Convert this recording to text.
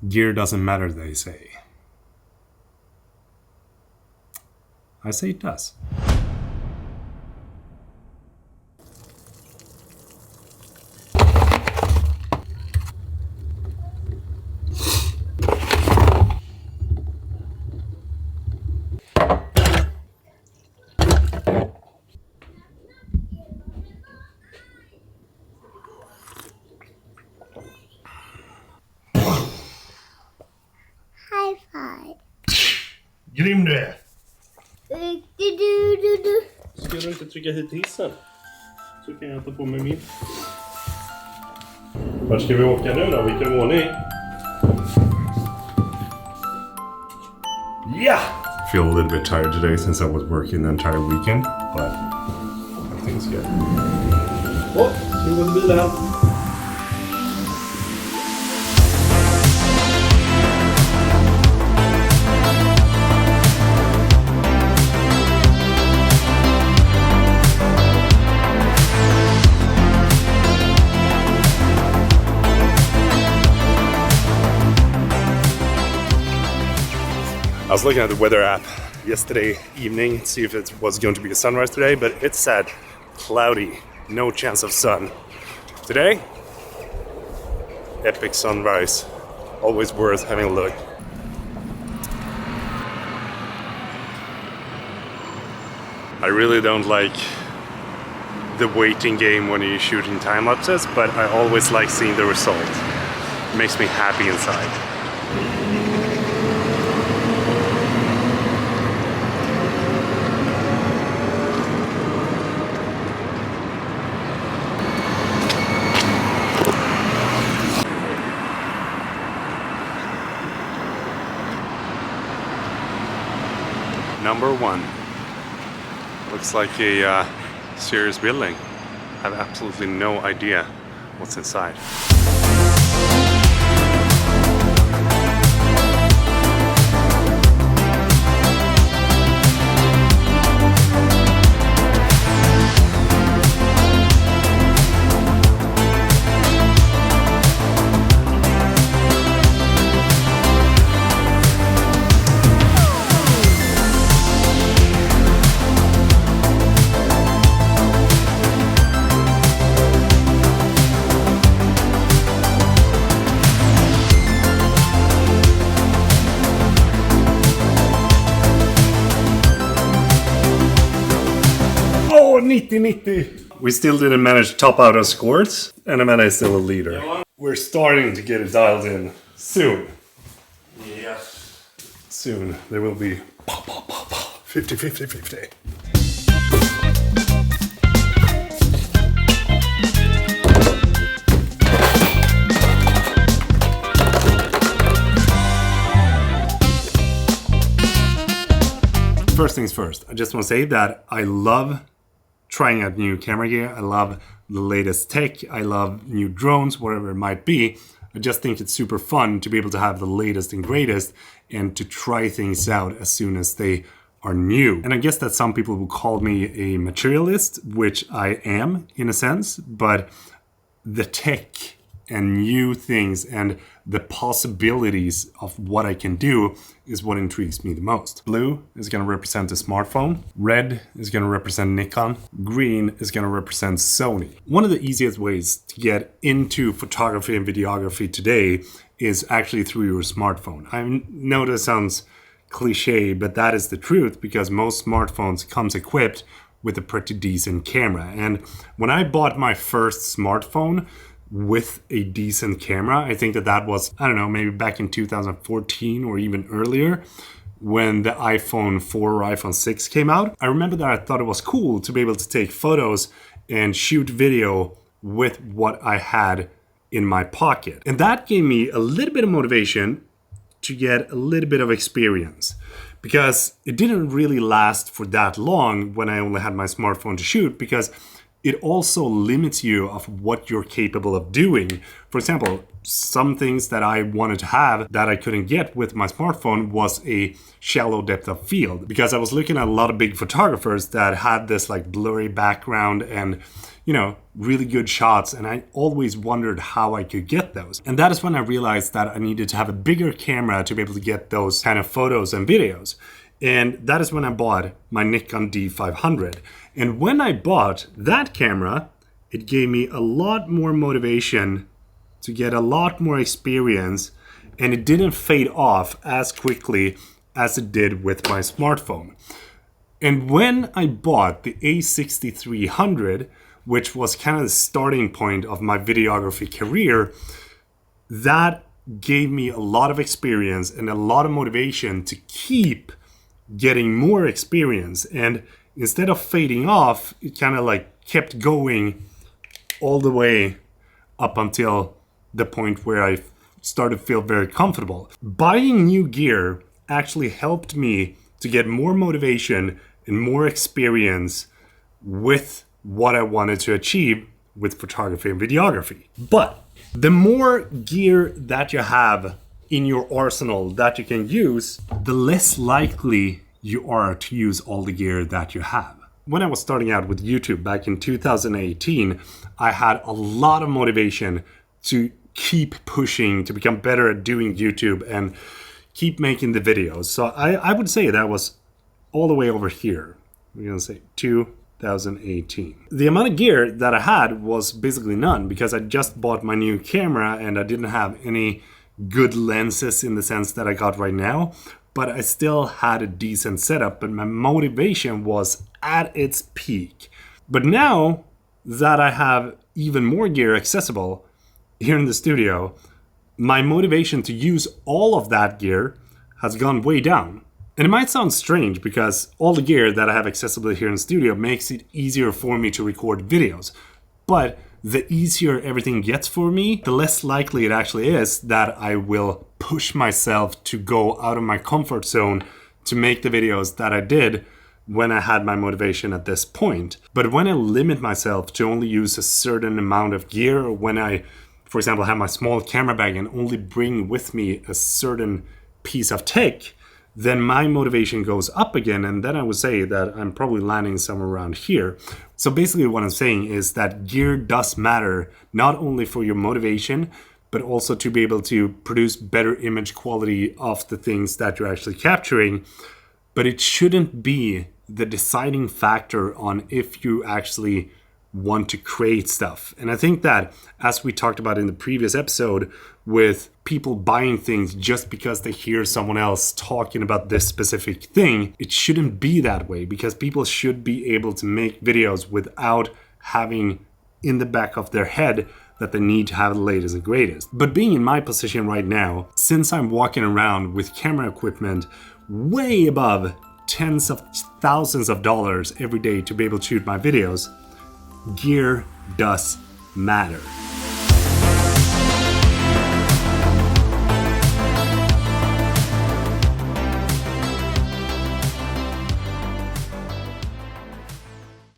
Gear doesn't matter, they say. I say it does. High five. Grym du är! Du. Ska du inte trycka hit hissen? Så kan jag ta på mig min. Vart ska vi åka nu då? Vilken våning? Yeah! I feel a little bit tired today since I was working the entire weekend, but everything's good. Åh, ska vi gå till bilen? I was looking at the weather app yesterday evening to see if it was going to be a sunrise today, but it said cloudy, no chance of sun. Today, epic sunrise, always worth having a look. I really don't like the waiting game when you're shooting time lapses, but I always like seeing the result. It makes me happy inside. Number one. Looks like a serious building. I have absolutely no idea what's inside. Oh, 90-90! We still didn't manage to top out our scores, and Amanda is still a leader. We're starting to get it dialed in soon. Yes. Soon there will be 50-50-50. First things first, I just want to say that I love trying out new camera gear. I love the latest tech. I love new drones, whatever it might be. I just think it's super fun to be able to have the latest and greatest and to try things out as soon as they are new. And I guess that some people will call me a materialist, which I am in a sense, but the tech and new things and the possibilities of what I can do is what intrigues me the most. Blue is going to represent a smartphone. Red is going to represent Nikon. Green is going to represent Sony. One of the easiest ways to get into photography and videography today is actually through your smartphone. I know that sounds cliche, but that is the truth because most smartphones comes equipped with a pretty decent camera. And when I bought my first smartphone with a decent camera, I think that was, I don't know, maybe back in 2014 or even earlier when the iPhone 4 or iPhone 6 came out. I remember that I thought it was cool to be able to take photos and shoot video with what I had in my pocket. And that gave me a little bit of motivation to get a little bit of experience because it didn't really last for that long when I only had my smartphone to shoot because it also limits you of what you're capable of doing. For example, some things that I wanted to have that I couldn't get with my smartphone was a shallow depth of field, because I was looking at a lot of big photographers that had this like blurry background and, you know, really good shots, and I always wondered how I could get those. And that is when I realized that I needed to have a bigger camera to be able to get those kind of photos and videos. And that is when I bought my Nikon D500. And when I bought that camera, it gave me a lot more motivation to get a lot more experience, and it didn't fade off as quickly as it did with my smartphone. And when I bought the A6300, which was kind of the starting point of my videography career, that gave me a lot of experience and a lot of motivation to keep getting more experience. And instead of fading off, it kind of like kept going all the way up until the point where I started to feel very comfortable. Buying new gear actually helped me to get more motivation and more experience with what I wanted to achieve with photography and videography. But the more gear that you have in your arsenal that you can use, the less likely you are to use all the gear that you have. When I was starting out with YouTube back in 2018, I had a lot of motivation to keep pushing to become better at doing YouTube and keep making the videos. So I would say that was all the way over here. We're gonna say 2018. The amount of gear that I had was basically none, because I just bought my new camera and I didn't have any good lenses in the sense that I got right now, but I still had a decent setup, but my motivation was at its peak. But now that I have even more gear accessible here in the studio, my motivation to use all of that gear has gone way down. And it might sound strange, because all the gear that I have accessible here in the studio makes it easier for me to record videos. But the easier everything gets for me, the less likely it actually is that I will push myself to go out of my comfort zone to make the videos that I did when I had my motivation at this point. But when I limit myself to only use a certain amount of gear, or when I, for example, have my small camera bag and only bring with me a certain piece of tech, then my motivation goes up again, and then I would say that I'm probably landing somewhere around here. So basically what I'm saying is that gear does matter, not only for your motivation, but also to be able to produce better image quality of the things that you're actually capturing. But it shouldn't be the deciding factor on if you actually want to create stuff. And I think that, as we talked about in the previous episode, with people buying things just because they hear someone else talking about this specific thing, it shouldn't be that way, because people should be able to make videos without having in the back of their head that they need to have the latest and greatest. But being in my position right now, since I'm walking around with camera equipment way above tens of thousands of dollars every day to be able to shoot my videos, gear does matter.